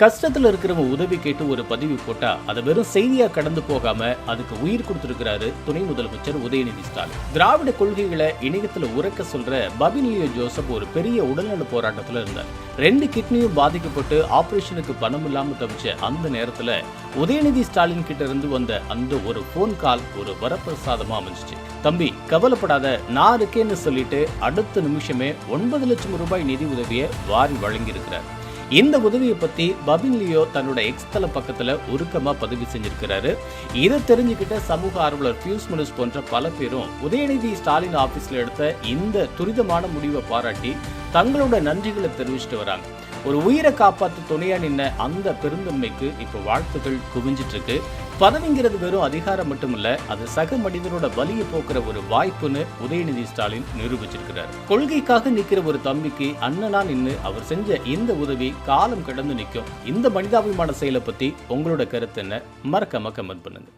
கஷ்டத்துல இருக்கிறவங்க உதவி கேட்டு ஒரு பதிவு போட்டா அதை வெறும் செய்தியா கடந்து போகாம அதுக்கு உயிர் கொடுத்திருக்கிறாரு துணை முதலமைச்சர் உதயநிதி ஸ்டாலின். திராவிட கொள்கைகளை இணையத்துல உறக்க சொல்ற பபின் லியோ ஜோசப் ஒரு பெரிய உடல்நல போராட்டத்துல இருந்தார். 2 கிட்னியும் பாதிக்கப்பட்டு ஆபரேஷனுக்கு பணம் இல்லாம தவிச்ச அந்த நேரத்துல உதயநிதி ஸ்டாலின் கிட்ட இருந்து வந்த அந்த ஒரு போன் கால் ஒரு வரப்பிரசாதமா அமைஞ்சிச்சு. தம்பி கவலைப்படாத, நான் இருக்கேன்னு சொல்லிட்டு அடுத்த நிமிஷமே 9 லட்சம் ரூபாய் நிதி உதவியை வாரி வழங்கியிருக்கிறார். இந்த உதவியை பத்தி பபின் லியோ தன்னோட எக்ஸ் தள பக்கத்துல உருக்கமா பதிவு செஞ்சிருக்கிறாரு. இதை தெரிஞ்சுக்கிட்ட சமூக ஆர்வலர் பியூஸ் மனுஷ் போன்ற பல பேரும் உதயநிதி ஸ்டாலின் ஆபீஸ்ல எடுத்த இந்த துரிதமான முடிவை பாராட்டி தங்களோட நன்றிகளை தெரிவிச்சுட்டு வராங்க. ஒரு உயிரை காப்பாற்ற துணையா நின்ன அந்த பெருந்தன்மைக்கு இப்ப வாழ்த்துக்கள் குவிஞ்சிட்டு இருக்கு. பதவிங்கிறது வெறும் அதிகாரம் மட்டுமில்ல, அது சக மனிதனோட வலியை போக்குற ஒரு வாய்ப்புன்னு உதயநிதி ஸ்டாலின் நிரூபிச்சிருக்கிறார். கொள்கைக்காக நிக்கிற ஒரு தம்பிக்கு அண்ணனா நின்று அவர் செஞ்ச இந்த உதவி காலம் கடந்து நிற்கும். இந்த மனிதாபிமான செயலை பத்தி உங்களோட கருத்து என்ன? மறக்காம கமெண்ட் பண்ணுங்க.